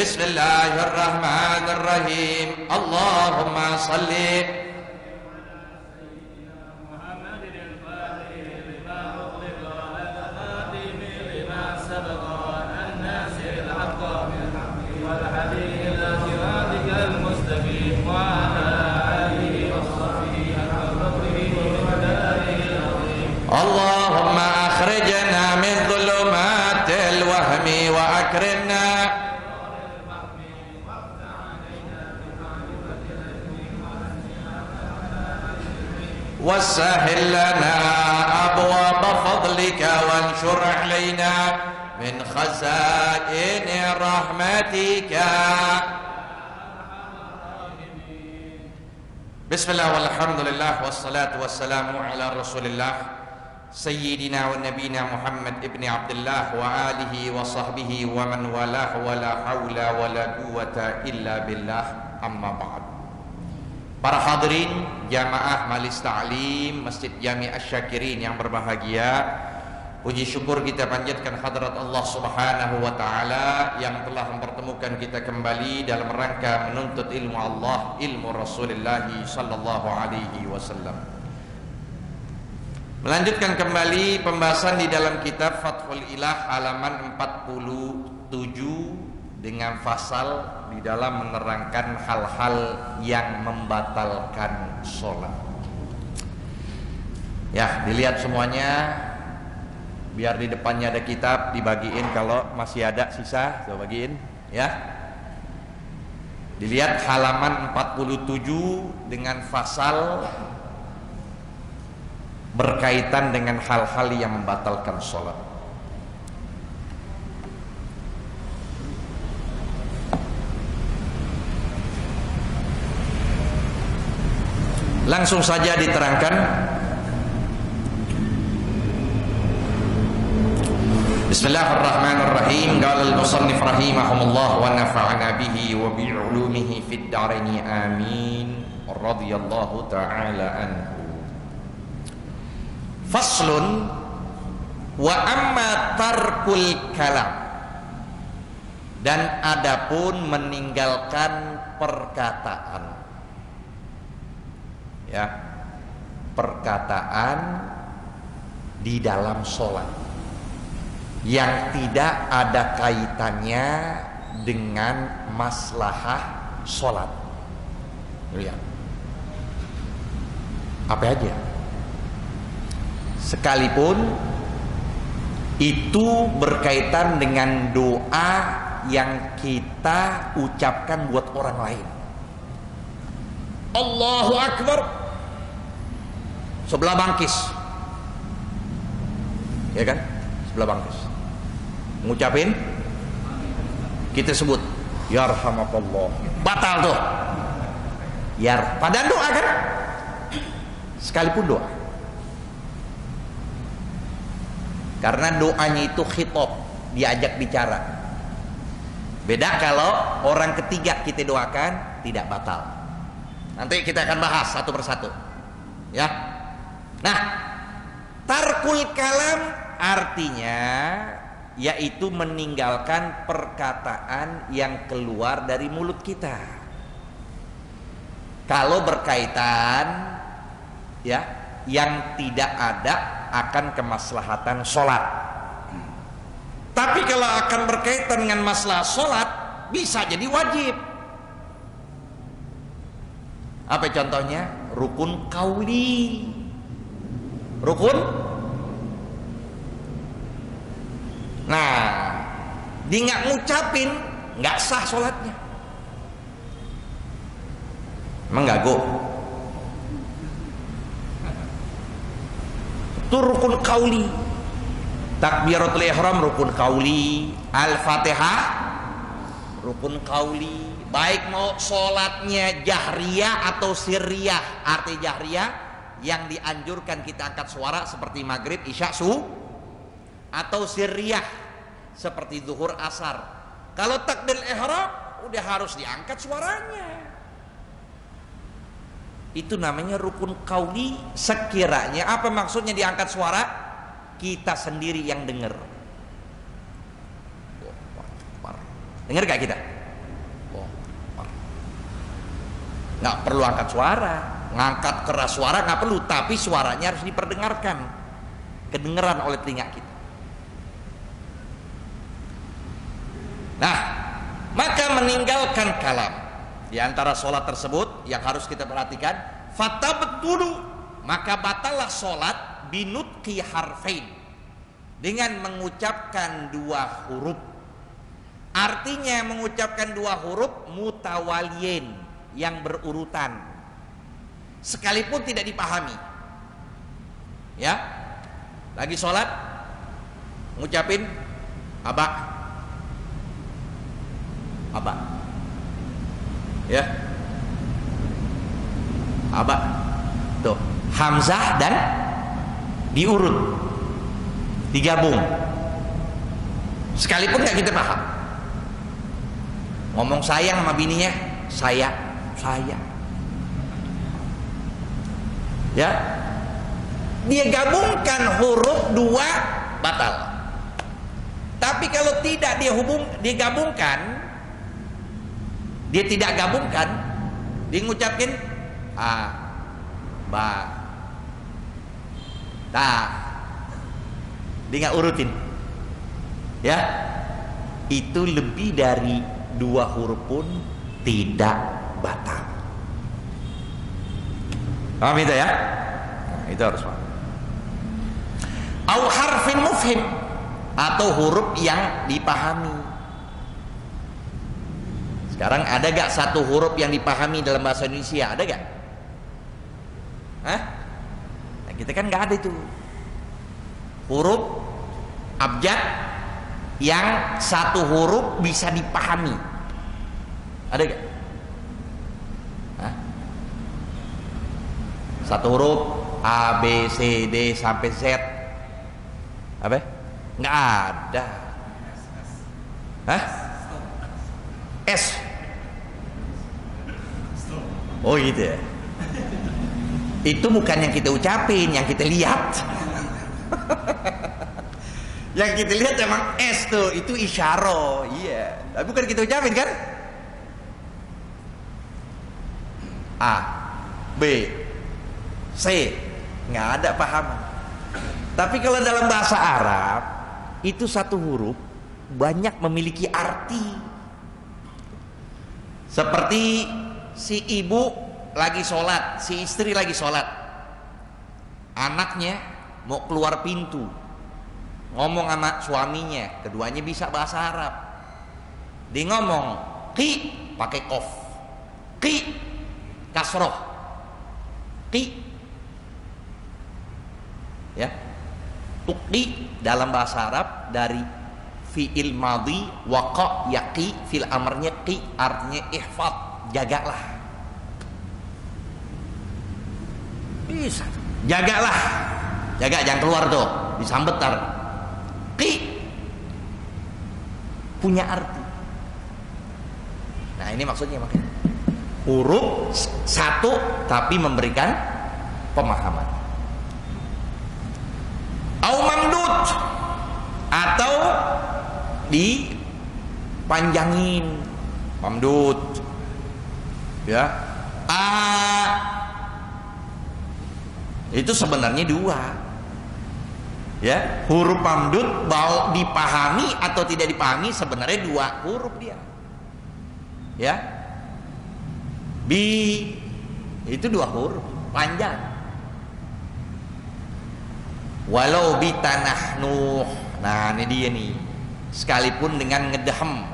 Bismillahirrahmanirrahim. Allahumma salli Allahumma akhrijna min dhulumatil wahmi wa akrimna wassahil lana abwaba fadlika wanshur alaina min khazaini rahmatika. Bismillah walhamdulillah wassalatu wassalamu ala rasulillah Sayyidina wa nabina Muhammad ibni Abdullah wa alihi wa sahbihi wa man walah wa la hawla wa la quwata illa billah, amma ba'd. Para hadirin jamaah Majelis Ta'lim Masjid Jami' Asy-Syakirin yang berbahagia, puji syukur kita panjatkan hadrat Allah Subhanahu wa taala yang telah mempertemukan kita kembali dalam rangka menuntut ilmu Allah, ilmu Rasulullah sallallahu alaihi wasallam. Melanjutkan kembali pembahasan di dalam kitab Fathul Ilah halaman 47 dengan fasal di dalam menerangkan hal-hal yang membatalkan sholat. Ya, dilihat semuanya. Biar di depannya ada kitab, dibagiin kalau masih ada sisa, coba bagiin ya. Dilihat halaman 47 dengan fasal berkaitan dengan hal-hal yang membatalkan sholat. Langsung saja diterangkan. Bismillahirrahmanirrahim. Qala al-musannif rahimahumullah wa nafa'ana bihi wa bi 'ulumihi fid dharain amin. Radhiyallahu ta'ala anhu. Faslun wa amma tarkul kalam, dan adapun meninggalkan perkataan, ya, perkataan di dalam sholat yang tidak ada kaitannya dengan maslahah sholat. Lihat apa aja, sekalipun itu berkaitan dengan doa yang kita ucapkan buat orang lain. Allahu Akbar sebelah bangkis, ya kan, sebelah bangkis ngucapin, kita sebut yarhamakallah, batal tuh ya, padahal doa kan, sekalipun doa. Karena doanya itu khitab, diajak bicara. Beda kalau orang ketiga kita doakan, tidak batal. Nanti kita akan bahas satu persatu, ya. Nah, tarkul kalam artinya yaitu meninggalkan perkataan yang keluar dari mulut kita. Kalau berkaitan, ya, yang tidak ada akan kemaslahatan sholat. Tapi kalau akan berkaitan dengan masalah sholat, bisa jadi wajib. Apa contohnya? Rukun qauli. Rukun. Nah, dia nggak ngucapin, nggak sah sholatnya. Emang nggak go? Itu rukun qauli. Takbiratul ihram rukun qauli, Al-Fatihah rukun qauli. Baik mau sholatnya jahriyah atau sirriyah. Arti jahriyah yang dianjurkan kita angkat suara seperti maghrib, isya, subuh, atau sirriyah seperti zuhur, asar. Kalau takbiratul ihram udah harus diangkat suaranya. Itu namanya rukun qauli. Sekiranya, apa maksudnya diangkat suara? Kita sendiri yang dengar. Dengar gak kita? Nggak perlu angkat suara, ngangkat keras suara nggak perlu, tapi suaranya harus diperdengarkan, kedengeran oleh telinga kita. Nah, maka meninggalkan kalam di antara sholat tersebut yang harus kita perhatikan, fatabtulu, maka batalah sholat binutqi harfain, dengan mengucapkan dua huruf. Artinya mengucapkan dua huruf mutawaliyin, yang berurutan, sekalipun tidak dipahami. Ya, lagi sholat ngucapin aba, aba, ya, aba, tuh hamzah dan diurut, digabung, sekalipun nggak kita paham. Ngomong sayang sama bininya, saya, ya, dia gabungkan huruf dua, batal. Tapi kalau tidak dia gabungkan, dia tidak gabungkan, dia ngucapin a, ba, ta, dia nggak urutin, ya, itu lebih dari dua huruf pun tidak batal. Paham itu ya? Nah, itu harus paham. Au harfin mufhim, atau huruf yang dipahami. Sekarang ada gak satu huruf yang dipahami dalam bahasa Indonesia? Ada gak? Hah? Nah, kita kan gak ada itu huruf abjad yang satu huruf bisa dipahami. Ada gak? Hah? Satu huruf A, B, C, D sampai Z. Apa? Nggak ada. Hah? S. Oh gitu ya. Itu bukan yang kita ucapin, yang kita lihat. Yang kita lihat emang S tuh, itu isyarah, iya. Tapi bukan kita ucapin kan? A, B, C, nggak ada pahaman. Tapi kalau dalam bahasa Arab, itu satu huruf banyak memiliki arti. Seperti si ibu lagi sholat, si istri lagi sholat, anaknya mau keluar pintu, ngomong sama suaminya, keduanya bisa bahasa Arab. Dia ngomong ki pakai kof, ki kasroh, ki, ya, tuqi dalam bahasa Arab dari fi'il madhi, waqa yaqi, fil amarnya qi, artinya ihfad, jagalah. Bisa, jagalah, jaga jangan keluar tuh, disambet tar. Qi punya arti. Nah ini maksudnya, makanya huruf satu tapi memberikan pemahaman. Au mamdud, atau dipanjangin, mamdud, ya. A itu sebenarnya dua, ya, huruf mamdud mau dipahami atau tidak dipahami sebenarnya dua huruf dia, ya. Bi itu dua huruf panjang. Walau bi tanah Nuh, nah ini dia nih, sekalipun dengan ngedehem,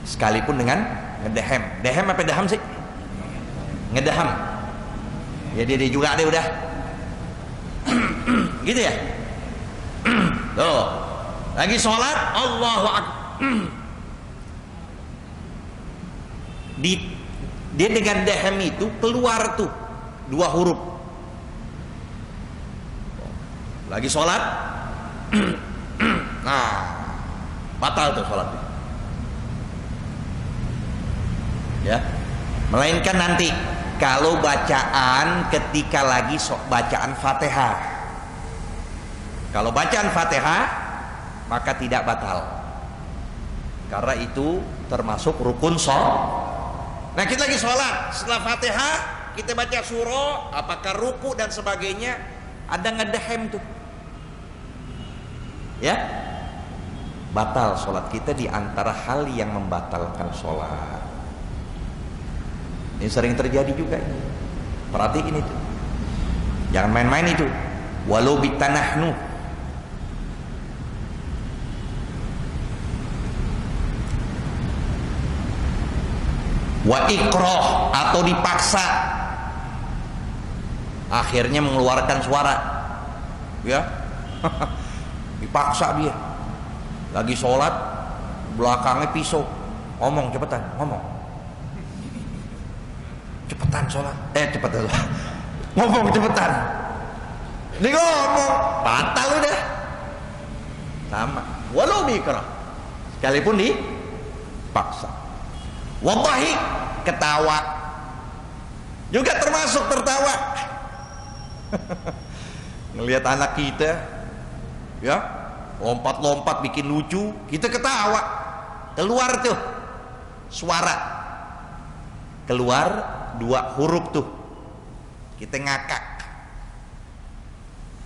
sekalipun dengan ngedehem, dehem apa daham sih? Ngedehem, ya dia juga ada udah. Gitu ya. Tuh lagi sholat Allahu Akbar, dia dengan dehem itu keluar tuh dua huruf. Lagi sholat, nah batal tuh sholatnya, ya. Melainkan nanti kalau bacaan ketika lagi bacaan Fatihah. Kalau bacaan Fatihah maka tidak batal. Karena itu termasuk rukun sholat. Nah kita lagi sholat, setelah Fatihah kita baca surah, apakah ruku dan sebagainya, ada ngedehem tuh, ya, batal sholat kita. Di antara hal yang membatalkan sholat ini sering terjadi juga ini. Perhatiin itu, jangan main-main itu. Walau bitanahnu, wa ikroh, atau dipaksa, akhirnya mengeluarkan suara, ya. Dipaksa dia lagi sholat, belakangnya pisau, ngomong cepetan, ngomong cepetan sholat, cepetan ngomong cepetan, dia ngomong, batal udah. Sama, walau ikroh, sekalipun dipaksa. Wallahi, ketawa juga termasuk tertawa. Ngelihat anak kita, ya, lompat-lompat bikin lucu, kita ketawa. Keluar tuh suara, keluar 2 huruf tuh, kita ngakak.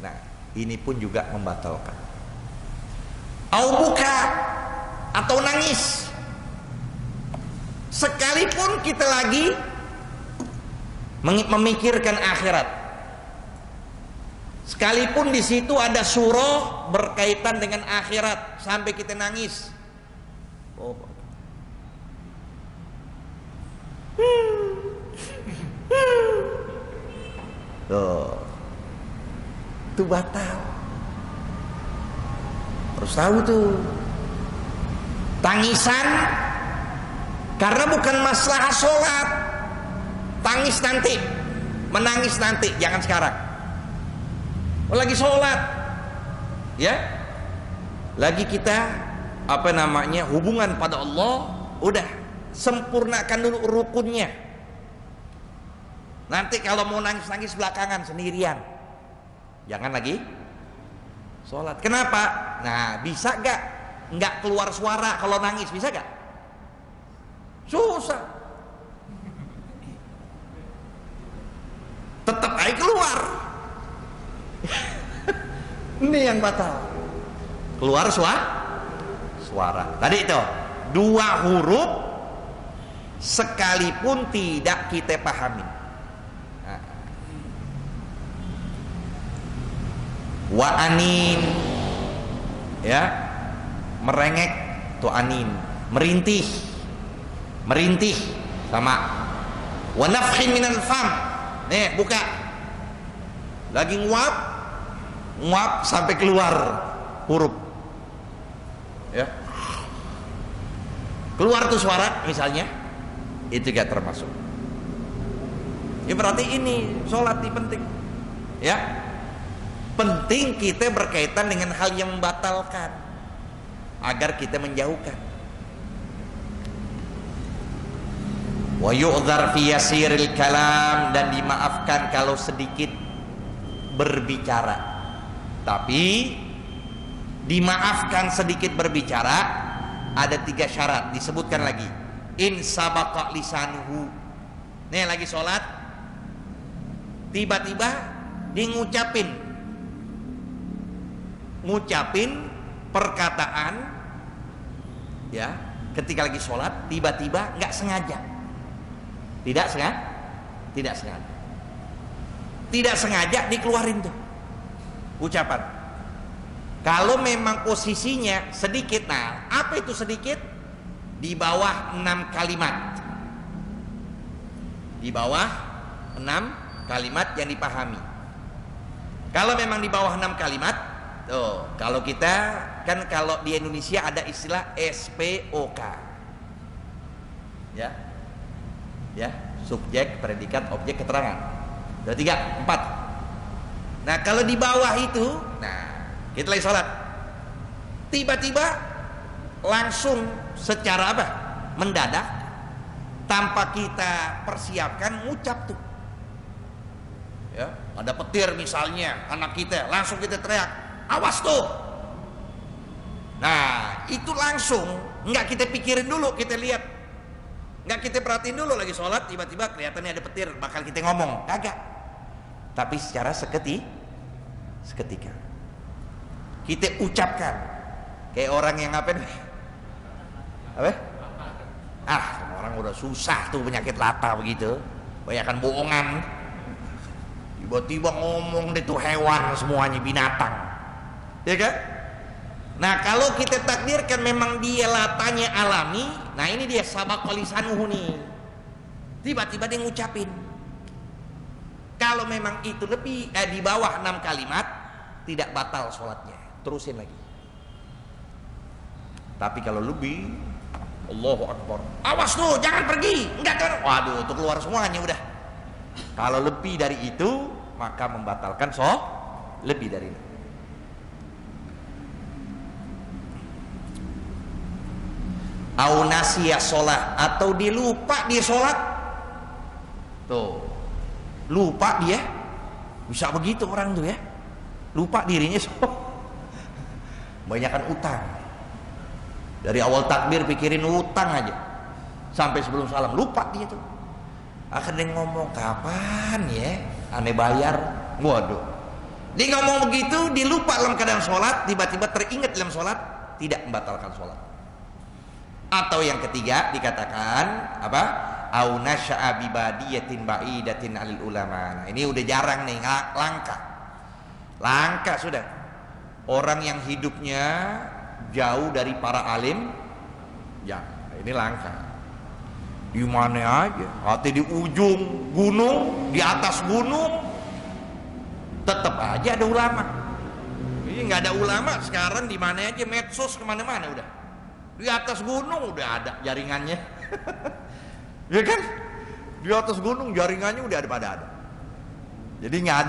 Nah ini pun juga membatalkan. Au buka, atau nangis. Sekalipun kita lagi memikirkan akhirat, sekalipun di situ ada surah berkaitan dengan akhirat, sampai kita nangis. Itu batal. Harus tahu tuh, tangisan karena bukan masalah sholat. Tangis nanti, menangis nanti, jangan sekarang. Lagi sholat, ya, lagi kita hubungan pada Allah, udah sempurnakan dulu rukunnya. Nanti kalau mau nangis-nangis belakangan sendirian, jangan lagi sholat. Kenapa? Nah, bisa nggak keluar suara kalau nangis, bisa gak? Susah, tetap aja keluar. Ini yang batal, keluar suara. Tadi itu 2 huruf sekalipun tidak kita pahami. Wa anin, ya, merengek tuh anin, merintih sama. Wa nafkhin minal fam, nih buka, lagi nguap sampai keluar huruf, ya, keluar tuh suara misalnya, itu gak termasuk. Ya berarti ini sholat ini penting, ya, penting kita berkaitan dengan hal yang membatalkan agar kita menjauhkan. Wa yu'dzar fi yasiril kalam, dan dimaafkan kalau sedikit berbicara. Tapi dimaafkan sedikit berbicara ada 3 syarat, disebutkan lagi. In sabaqa lisanuhu, nih lagi sholat tiba-tiba dia ngucapin perkataan, ya, ketika lagi sholat tiba-tiba nggak sengaja, tidak sengaja dikeluarin tuh ucapan. Kalau memang posisinya sedikit, nah apa itu sedikit? Di bawah 6 kalimat, di bawah 6 kalimat yang dipahami. Kalau memang di bawah 6 kalimat, tuh, kalau kita kan, kalau di Indonesia ada istilah SPOK, ya, subjek, predikat, objek, keterangan. Udah 3, 4. Nah kalau di bawah itu, nah kita lagi sholat, tiba-tiba langsung secara mendadak, tanpa kita persiapkan, ngucap tuh, ya, ada petir misalnya, anak kita, langsung kita teriak, awas tuh, Nah, itu langsung, nggak kita pikirin dulu, kita lihat, nggak kita perhatiin dulu lagi sholat, tiba-tiba kelihatannya ada petir, bakal kita ngomong, kagak. Tapi secara seketika kita ucapkan, kayak orang yang ngapain? Apa? Orang udah susah tuh penyakit lata begitu, banyakan bohongan. Tiba-tiba ngomong deh tuh hewan semuanya, binatang, ya kan? Nah, kalau kita takdirkan memang dia latanya alami, nah ini dia sabaq lisanuhu nih. Tiba-tiba dia ngucapin. Kalau memang itu lebih di bawah 6 kalimat, tidak batal sholatnya, terusin lagi. Tapi kalau lebih, Allahu Akbar, awas tuh, jangan pergi, enggak kan? Waduh, tuh keluar semuanya udah. Kalau lebih dari itu, maka membatalkan lebih dari itu. Au nasiya sholat, atau dia lupa dia sholat. Tuh, lupa dia, bisa begitu orang tuh ya, lupa dirinya sholat. Banyakan utang, dari awal takbir pikirin utang aja, sampai sebelum salam lupa dia tuh. Akhirnya ngomong, kapan ya aneh bayar. Waduh, dia ngomong begitu, dia lupa dalam keadaan sholat, tiba-tiba teringat dalam sholat, tidak membatalkan sholat. Atau yang ketiga dikatakan apa? Au nasya'a bi badiyatin ba'idatin 'alil ulama. Nah, ini udah jarang nih, langka sudah. Orang yang hidupnya jauh dari para alim, ya ini langka. Di mana aja, hati di ujung gunung, di atas gunung, tetap aja ada ulama. Ini nggak ada ulama sekarang di mana aja, medsos kemana-mana udah. Di atas gunung udah ada jaringannya. Ya kan? Di atas gunung jaringannya udah ada. Jadi nggak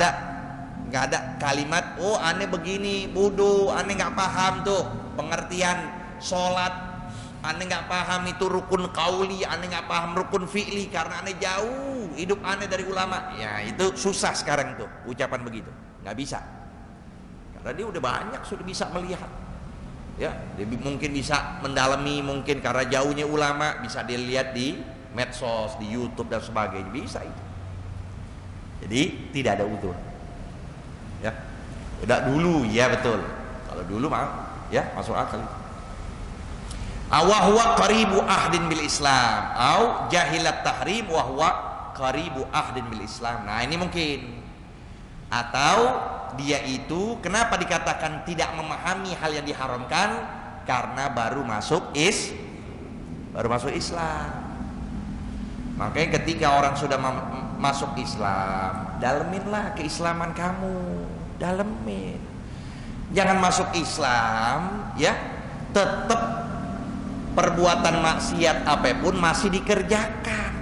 ada kalimat, oh aneh begini, bodoh, aneh nggak paham tuh pengertian sholat, aneh nggak paham itu rukun qauli, aneh nggak paham rukun fi'li karena aneh jauh hidup aneh dari ulama. Ya itu susah sekarang tuh ucapan begitu, nggak bisa. Karena dia udah banyak sudah bisa melihat. Ya, dia mungkin bisa mendalami, mungkin karena jauhnya ulama bisa dilihat di medsos, di YouTube dan sebagainya, bisa itu. Jadi tidak ada udzur. Ya, tidak dulu, ya betul. Kalau dulu mah, ya masuk akal. Awahwa qaribu ahdin bil Islam, au jahilat tahrim wahwa qaribu ahdin bil Islam. Nah ini mungkin. Atau dia itu kenapa dikatakan tidak memahami hal yang diharamkan? Karena baru masuk Islam. Makanya ketika orang sudah masuk Islam, daleminlah keislaman kamu, dalemin. Jangan masuk Islam ya, tetap perbuatan maksiat apapun masih dikerjakan.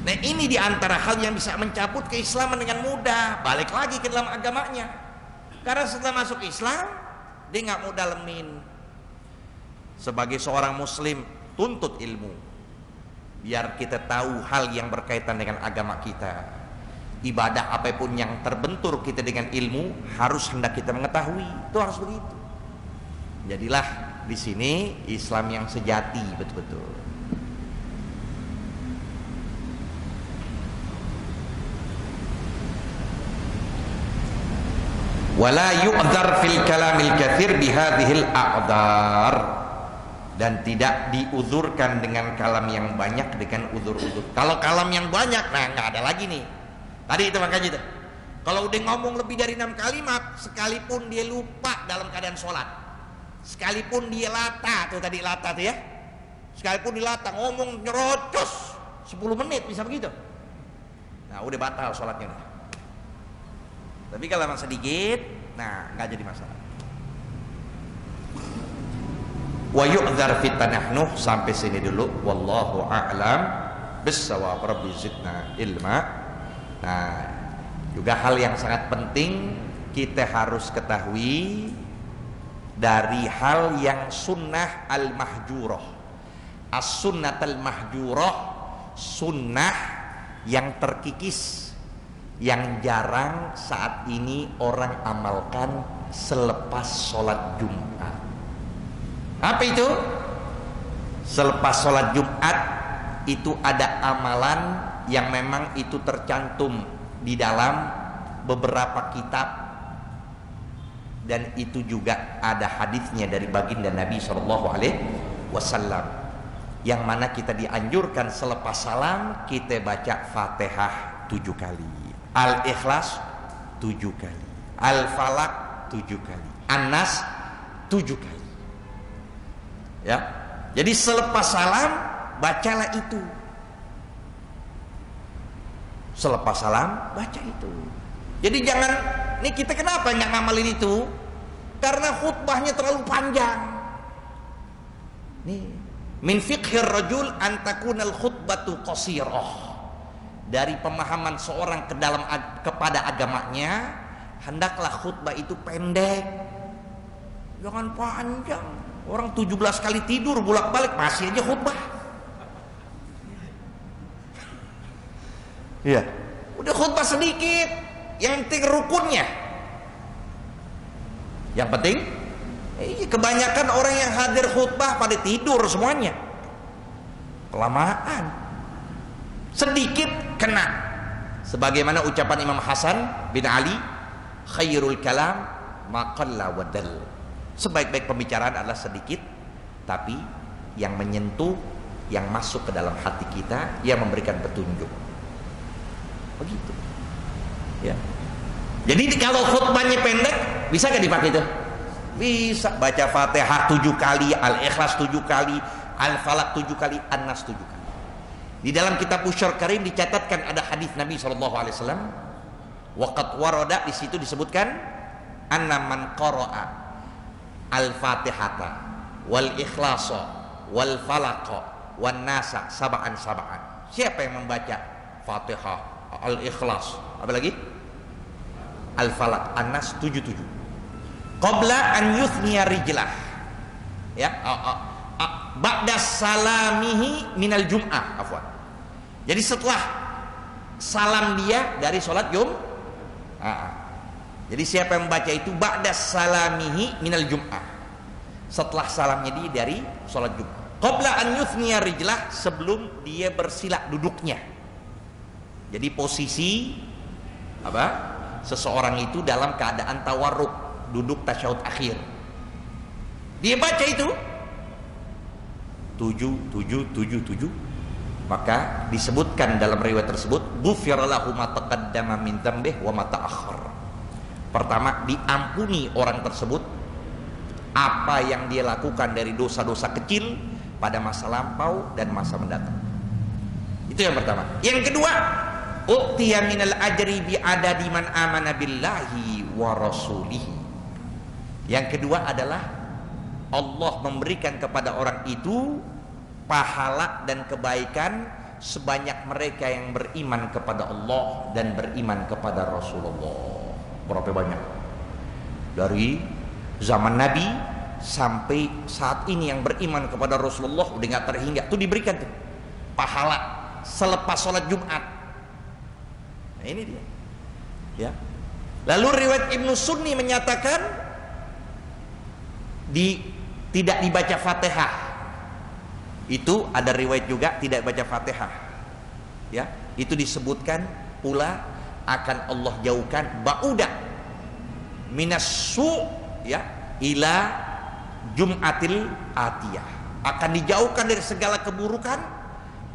Nah ini diantara hal yang bisa mencabut keislaman dengan mudah, balik lagi ke dalam agamanya. Karena setelah masuk Islam, dia nggak mau dalemin. Sebagai seorang muslim, tuntut ilmu, biar kita tahu hal yang berkaitan dengan agama kita. Ibadah apapun yang terbentur kita dengan ilmu, harus hendak kita mengetahui. Itu harus begitu. Jadilah di sini Islam yang sejati, betul-betul. Wala yu'dzar fil kalamil katsir bihadhil a'dzar, dan tidak diuzurkan dengan kalam yang banyak dengan uzur-uzur. Kalau kalam yang banyak, nah nggak ada lagi nih. Tadi itu makanya itu. Kalau udah ngomong lebih dari 6 kalimat, sekalipun dia lupa dalam keadaan sholat, sekalipun dia lata tuh tadi lata tuh ya, sekalipun dia lata ngomong nyerocos 10 menit bisa begitu. Nah udah batal sholatnya udah. Tapi kalau memang sedikit, nah nggak jadi masalah. Wa yu'dzar fit tanahnuh, sampai sini dulu. Wallahu a'lam bissawab. Rabbi zidna ilma. Nah, juga hal yang sangat penting kita harus ketahui dari hal yang sunnah al-mahjurah. As-sunnat al-mahjurah, sunnah yang terkikis, yang jarang saat ini orang amalkan selepas sholat Jumat. Apa itu? Selepas sholat Jumat itu ada amalan yang memang itu tercantum di dalam beberapa kitab, dan itu juga ada hadisnya dari baginda Nabi SAW, yang mana kita dianjurkan selepas salam kita baca Fatihah 7 kali, Al-Ikhlas 7 kali, Al-Falaq 7 kali, An-Nas 7 kali. Ya, jadi selepas salam bacalah itu. Selepas salam baca itu. Jadi jangan, nih kita kenapa nggak ngamalin itu? Karena khutbahnya terlalu panjang. Nih, min fiqhir rajul an takunal khutbatu qasirah. Dari pemahaman seorang kepada agamanya, hendaklah khutbah itu pendek. Jangan panjang. Orang 17 kali tidur bolak-balik masih aja khutbah. Iya. Udah khutbah sedikit, yang penting rukunnya. Yang penting, kebanyakan orang yang hadir khutbah pada tidur semuanya. Kelamaan. Sedikit kena. Sebagaimana ucapan Imam Hasan bin Ali, khairul kalam ma qalla wa dal. Sebaik-baik pembicaraan adalah sedikit, tapi yang menyentuh, yang masuk ke dalam hati kita, yang memberikan petunjuk. Begitu. Ya. Jadi kalau khutbahnya pendek, bisa gak dipakai itu? Bisa. Baca Fatihah 7 kali, Al-Ikhlas 7 kali, Al-Falaq 7 kali, An-Nas 7 kali. Di dalam kitab Usyur Karim dicatatkan ada hadis Nabi SAW. Waqad warada, di situ disebutkan anna man qara'a Al-Fatihata wal Ikhlasa wal Falaqa wan Nasa sab'an. Siapa yang membaca Fatihah, Al-Ikhlas, apa lagi? Al-Falaq, An-Nas 7 qabla an yuthniya rijlah, ya, ba'da salamihi minal jum'ah, afwan. Jadi setelah salam dia dari sholat jadi siapa yang membaca itu ba'da salamihi minal jum'ah, setelah salamnya dia dari sholat Jumat, qabla an yuthniya rijlah, sebelum dia bersila duduknya. Jadi posisi apa? Seseorang itu dalam keadaan tawarruk, duduk tasyahud akhir. Dia baca itu 7, maka disebutkan dalam riwayat tersebut, ghufira lahu ma taqaddama min dzambihi wa ma ta'akhkhar. Pertama, diampuni orang tersebut apa yang dia lakukan dari dosa-dosa kecil pada masa lampau dan masa mendatang. Itu yang pertama. Yang kedua, u'tiya minal ajri bi adadi man amana billahi wa rasulihi. Yang kedua adalah Allah memberikan kepada orang itu pahala dan kebaikan sebanyak mereka yang beriman kepada Allah dan beriman kepada Rasulullah. Berapa banyak? Dari zaman Nabi sampai saat ini yang beriman kepada Rasulullah udah nggak terhingga, tuh diberikan tuh pahala selepas sholat Jumat. Nah, ini dia. Ya. Lalu riwayat Ibnu Sunni menyatakan tidak dibaca Fatihah. Itu ada riwayat juga tidak baca Fatihah. Ya, itu disebutkan pula akan Allah jauhkan ba'uda minassu, ya, ila jum'atil atiyah, akan dijauhkan dari segala keburukan,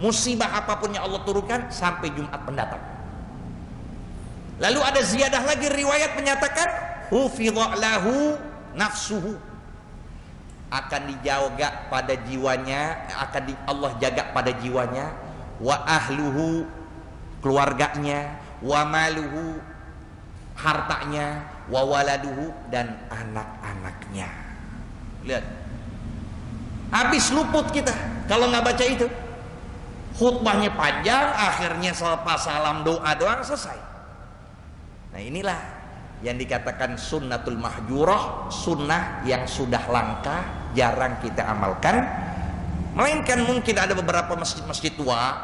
musibah apapun yang Allah turunkan sampai Jumat mendatang. Lalu ada ziyadah lagi, riwayat menyatakan hufidha lahu nafsuhu, akan dijaga pada jiwanya, akan Allah jaga pada jiwanya, wa ahluhu, keluarganya, wa maluhu, hartanya, wa waladuhu, dan anak-anaknya. Lihat, habis luput kita kalau nggak baca itu. Khutbahnya panjang, akhirnya selepas salam doa doang selesai. Nah, inilah yang dikatakan sunnatul mahjurah, sunnah yang sudah langka, jarang kita amalkan. Melainkan mungkin ada beberapa masjid-masjid tua,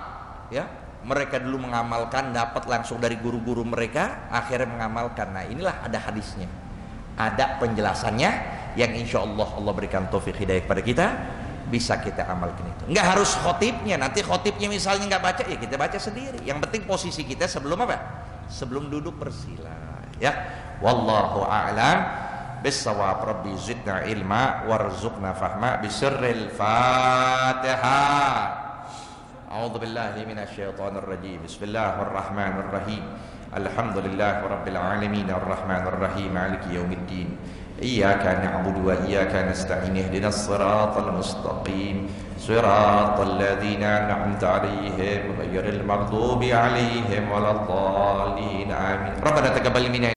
ya, mereka dulu mengamalkan, dapat langsung dari guru-guru mereka, akhirnya mengamalkan. Nah, inilah ada hadisnya, ada penjelasannya, yang insya Allah berikan taufik hidayah kepada kita, bisa kita amalkan itu. Nggak harus khotibnya, nanti khotibnya misalnya nggak baca, ya kita baca sendiri. Yang penting posisi kita sebelum apa? Sebelum duduk bersila, ya. Wallahu a'lam bissawab. Rabbi zidna ilma warzuqna fahma bisirril Fatihah. A'udzu billahi minasyaitonir rajim. Bismillahirrahmanirrahim. Alhamdulillahi rabbil alamin arrahmanir rahim maliki yaumiddin. Iyyaka na'budu wa iyyaka nasta'in ihdinas siratal mustaqim siratal ladzina an'amta 'alaihim ghairil maghdubi 'alaihim waladdallin. Amin. Rabbana taqabbal minna